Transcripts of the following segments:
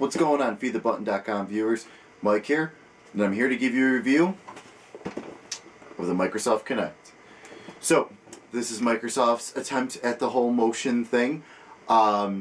What's going on, FeedTheButton.com viewers? Mike here, and I'm here to give you a review of the Microsoft Kinect. So, this is Microsoft's attempt at the whole motion thing. A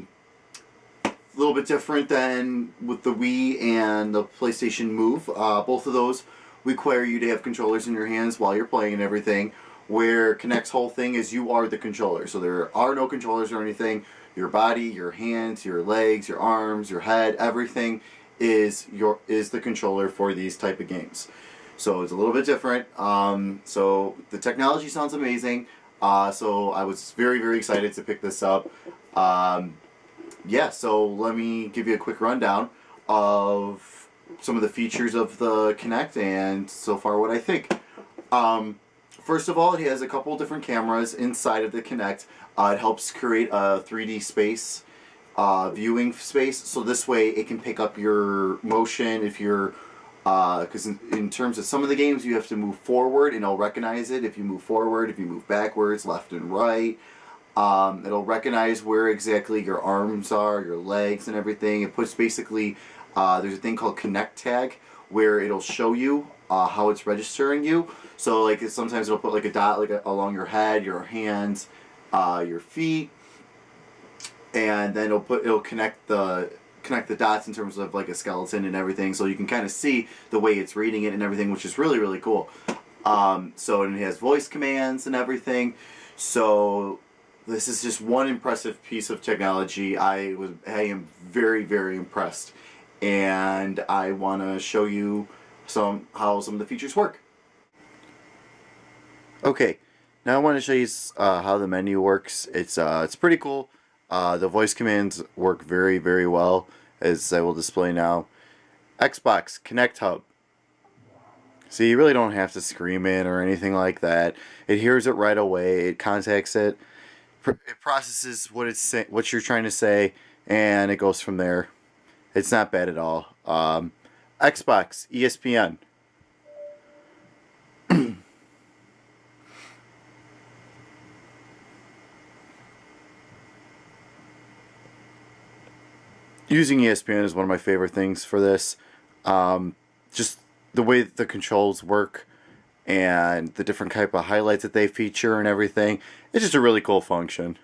little bit different than with the Wii and the PlayStation Move. Both of those require you to have controllers in your hands while you're playing and everything, where Kinect's whole thing is you are the controller. So there are no controllers or anything. Your body, your hands, your legs, your arms, your head, everything is the controller for these type of games. So it's a little bit different. So the technology sounds amazing. So I was very, very excited to pick this up. Yeah, so let me give you a quick rundown of some of the features of the Kinect and so far what I think. First of all, it has a couple different cameras inside of the Kinect. It helps create a 3D space, viewing space, so this way it can pick up your motion if you're, because in terms of some of the games you have to move forward and it'll recognize it if you move forward, if you move backwards, left and right. It'll recognize where exactly your arms are, your legs and everything. It puts basically, there's a thing called Kinect Tag where it'll show you how it's registering you. So like sometimes it'll put like a dot along your head, your hands, your feet, and then it'll connect the dots in terms of like a skeleton and everything, so you can kind of see the way it's reading it and everything, which is really, really cool. So and it has voice commands and everything. So this is just one impressive piece of technology. I am very, very impressed, and I want to show you how some of the features work. Okay, now I want to show you how the menu works. It's pretty cool. The voice commands work very, very well, as I will display now. Xbox Kinect Hub. So you really don't have to scream it or anything like that. It hears it right away. It contacts it. It processes what you're trying to say, and it goes from there. It's not bad at all. Xbox ESPN. Using ESPN is one of my favorite things for this. Just the way the controls work and the different type of highlights that they feature and everything. It's just a really cool function.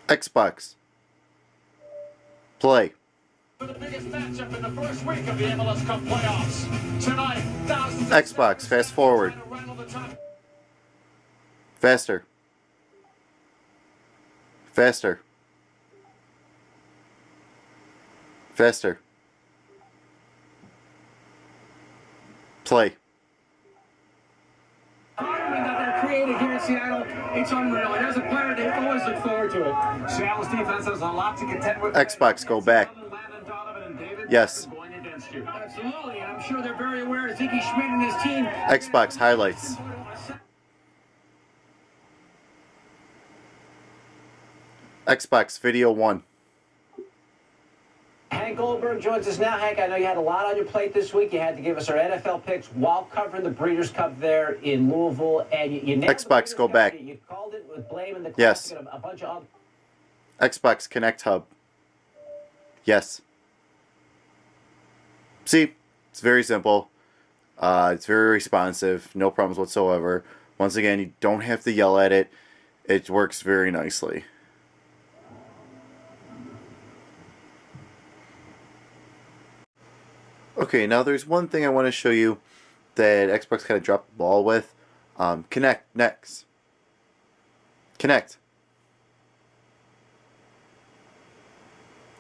Xbox Play. For the biggest matchup in the first week of the MLS Cup playoffs. Tonight, thousands Xbox Fast Forward. Faster. Faster. Faster. Play. That they're creating here in Seattle, it's unreal. And as a player, they always look forward to it. Seattle's defense has a lot to contend with. Xbox, go back. Yes. Absolutely, and I'm sure they're very aware of Ziggy Schmidt and his team. Xbox highlights. Xbox Video 1. Hank Goldberg joins us now. Hank, I know you had a lot on your plate this week. You had to give us our NFL picks while covering the Breeders' Cup there in Louisville, and you nailed Xbox, go back. You called it with Blame and the Yes. and a bunch of Xbox Kinect Hub. Yes. See, it's very simple. It's very responsive. No problems whatsoever. Once again, you don't have to yell at it. It works very nicely. Okay, now there's one thing I want to show you that Xbox kind of dropped the ball with. Kinect next. Kinect.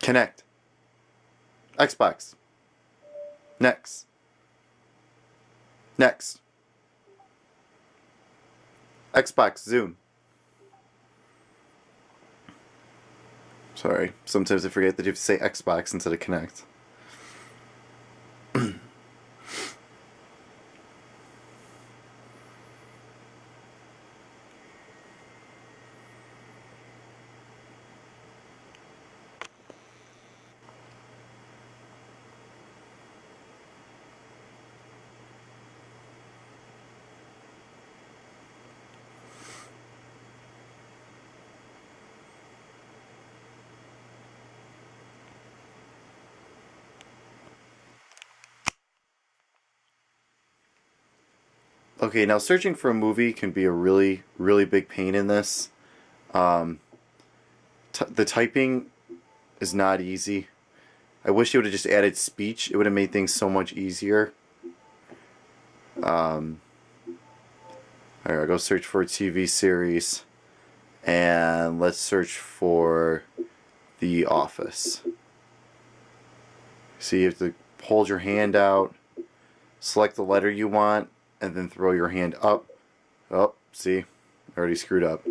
Kinect. Xbox. Next. Next. Xbox Zoom. Sorry, sometimes I forget that you have to say Xbox instead of Kinect. Okay, now searching for a movie can be a really, really big pain in this. The typing is not easy. I wish it would have just added speech. It would have made things so much easier. Alright, I'll go search for a TV series. And let's search for The Office. So you have to hold your hand out, select the letter you want, and then throw your hand up. Oh, see? I already screwed up.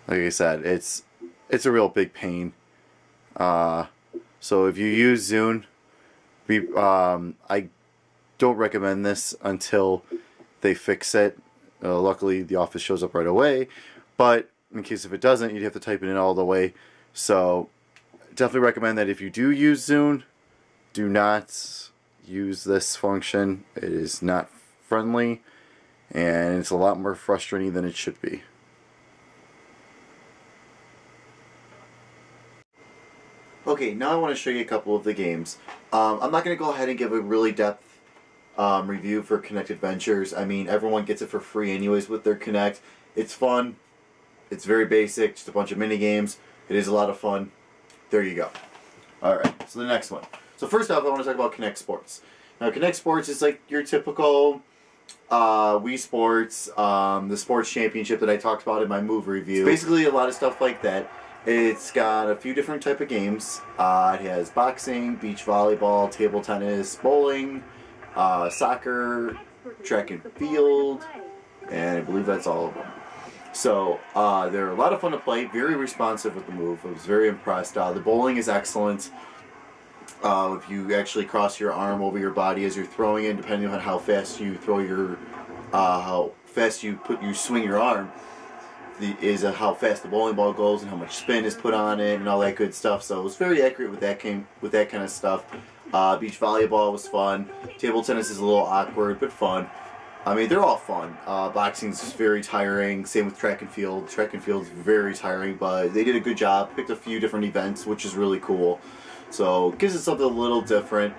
Like I said, it's a real big pain. So if you use Zune, I don't recommend this until they fix it. Luckily, The Office shows up right away. But in case if it doesn't, you'd have to type it in all the way. So definitely recommend that if you do use Zune, do not use this function. It is not friendly, and it's a lot more frustrating than it should be. Okay, now I want to show you a couple of the games. I'm not going to go ahead and give a really depth review for Kinect Adventures. I mean, everyone gets it for free anyways with their Kinect. It's fun. It's very basic, just a bunch of mini games. It is a lot of fun. There you go. Alright, so the next one. So first off, I want to talk about Kinect Sports. Now, Kinect Sports is like your typical Wii Sports, the sports championship that I talked about in my move review. It's basically a lot of stuff like that. It's got a few different type of games. It has boxing, beach volleyball, table tennis, bowling, soccer, track and field, and I believe that's all of them. So they're a lot of fun to play, very responsive with the move. I was very impressed. The bowling is excellent. If you actually cross your arm over your body as you're throwing it, depending on how fast you throw your, how fast you swing your arm, is how fast the bowling ball goes and how much spin is put on it and all that good stuff. So it was very accurate with that kind of stuff. Beach volleyball was fun. Table tennis is a little awkward but fun. I mean, they're all fun. Boxing's very tiring. Same with track and field. Track and field's very tiring, but they did a good job. Picked a few different events, which is really cool. So it gives it something a little different.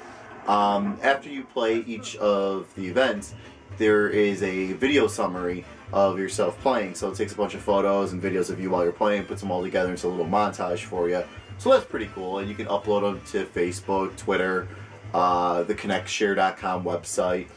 After you play each of the events, there is a video summary of yourself playing. So it takes a bunch of photos and videos of you while you're playing, puts them all together into a little montage for you. So that's pretty cool, and you can upload them to Facebook, Twitter, the KinectShare.com website.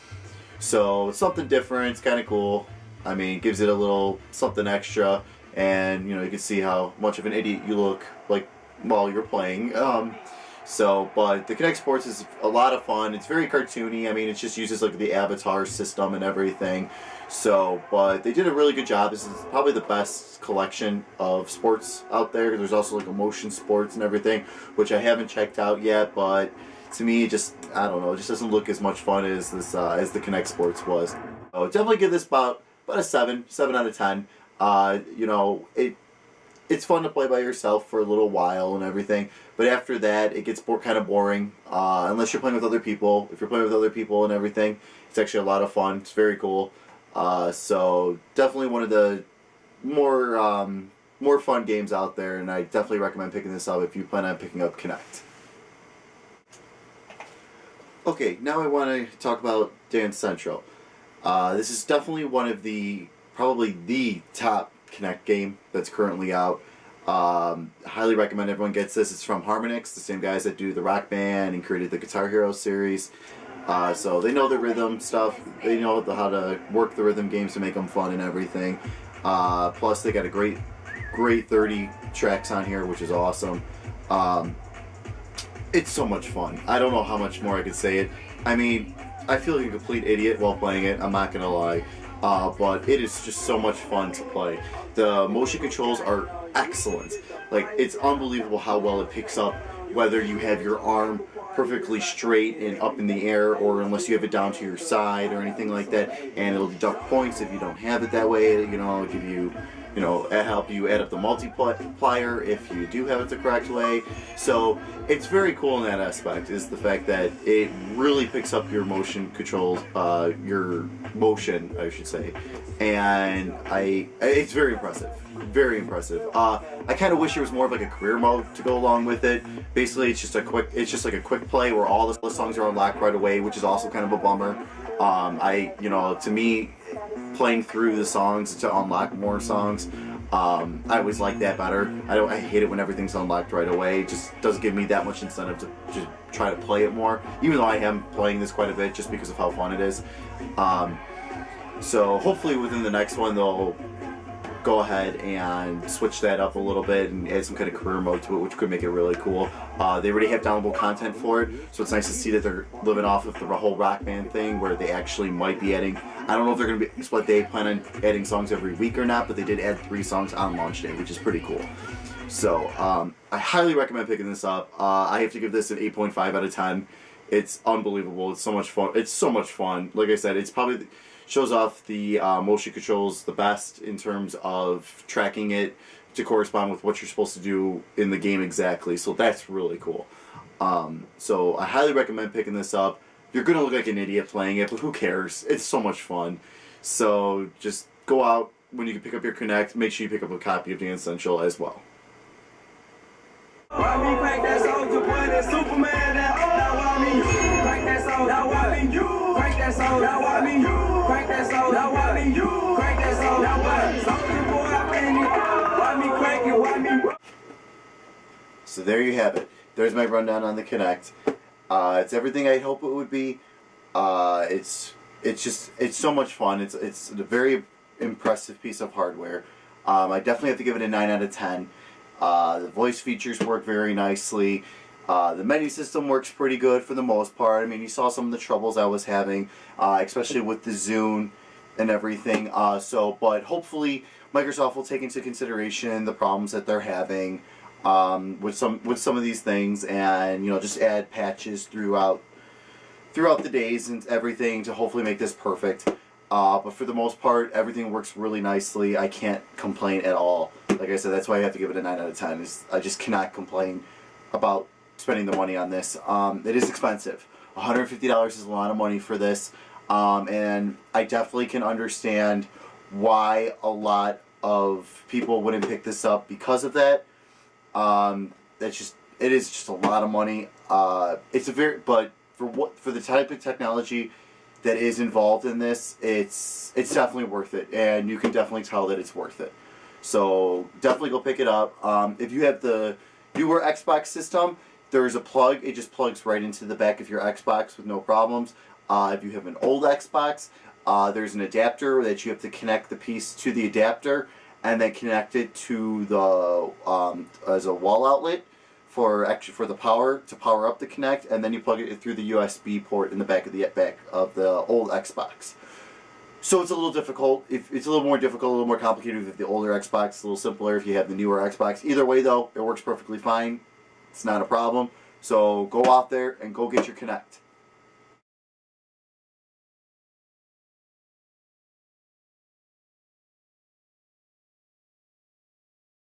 So it's something different. It's kind of cool. I mean, it gives it a little something extra, and you know, you can see how much of an idiot you look like while you're playing. But the Kinect Sports is a lot of fun. It's very cartoony. I mean, it just uses like the avatar system and everything. So, but they did a really good job. This is probably the best collection of sports out there. There's also like a motion sports and everything, which I haven't checked out yet. But to me, it just, I don't know, it just doesn't look as much fun as this as the Kinect Sports was. So definitely give this about a 7 out of 10. You know, it's fun to play by yourself for a little while and everything, but after that it gets kind of boring, unless you're playing with other people. If you're playing with other people and everything, it's actually a lot of fun. It's very cool. So definitely one of the more fun games out there, and I definitely recommend picking this up if you plan on picking up Kinect. Okay, now I want to talk about Dance Central. This is definitely one of probably the top Kinect game that's currently out. Highly recommend everyone gets this. It's from Harmonix, the same guys that do the Rock Band and created the Guitar Hero series. So they know the rhythm stuff. They know how to work the rhythm games to make them fun and everything. Plus they got a great 30 tracks on here, which is awesome. It's so much fun. I don't know how much more I could say it. I mean, I feel like a complete idiot while playing it, I'm not gonna lie. But it is just so much fun to play. The motion controls are excellent. Like, it's unbelievable how well it picks up whether you have your arm perfectly straight and up in the air, or unless you have it down to your side or anything like that, and it'll deduct points if you don't have it that way. You know, it'll give you you know, help you add up the multiplier if you do have it the correct way. So it's very cool in that aspect, is the fact that it really picks up your motion controls, your motion, I should say, and it's very impressive. Very impressive. I kind of wish there was more of like a career mode to go along with it. Basically, it's just like a quick play where all the songs are unlocked right away, which is also kind of a bummer. To me, playing through the songs to unlock more songs, I always like that better. I hate it when everything's unlocked right away. It just doesn't give me that much incentive to try to play it more, even though I am playing this quite a bit just because of how fun it is. So hopefully within the next one they'll go ahead and switch that up a little bit and add some kind of career mode to it, which could make it really cool. They already have downloadable content for it, so it's nice to see that they're living off of the whole Rock Band thing, where they actually might be adding, I don't know if they're going to be, what they plan on adding songs every week or not, but they did add 3 songs on launch day, which is pretty cool. So I highly recommend picking this up. I have to give this an 8.5 out of 10. It's unbelievable. It's so much fun. It's so much fun. Like I said, it's probably shows off the motion controls the best in terms of tracking it to correspond with what you're supposed to do in the game exactly. So that's really cool. So I highly recommend picking this up. You're going to look like an idiot playing it, but who cares? It's so much fun. So just go out when you can pick up your Kinect. Make sure you pick up a copy of the Essential as well. So there you have it. There's my rundown on the Kinect. It's everything I hope it would be. It's so much fun. It's a very impressive piece of hardware. I definitely have to give it a 9 out of 10. The voice features work very nicely. The menu system works pretty good for the most part. I mean, you saw some of the troubles I was having, especially with the Zune and everything. But hopefully Microsoft will take into consideration the problems that they're having with some of these things, and just add patches throughout the days and everything to hopefully make this perfect. But for the most part, everything works really nicely. I can't complain at all. Like I said, that's why I have to give it a 9 out of 10. I just cannot complain about spending the money on this. It is expensive. $150 is a lot of money for this, and I definitely can understand why a lot of people wouldn't pick this up because of that. It is just a lot of money. But for the type of technology that is involved in this, it's definitely worth it, and you can definitely tell that it's worth it. So definitely go pick it up. If you have the newer Xbox system, there's a plug. It just plugs right into the back of your Xbox with no problems. If you have an old Xbox, there's an adapter that you have to connect the piece to the adapter and then connect it to the as a wall outlet for the power to power up the Kinect, and then you plug it through the USB port in the back of the old Xbox. So it's a little difficult. It's a little more difficult, a little more complicated with the older Xbox. It's a little simpler if you have the newer Xbox. Either way, though, it works perfectly fine. It's not a problem. So go out there and go get your Kinect.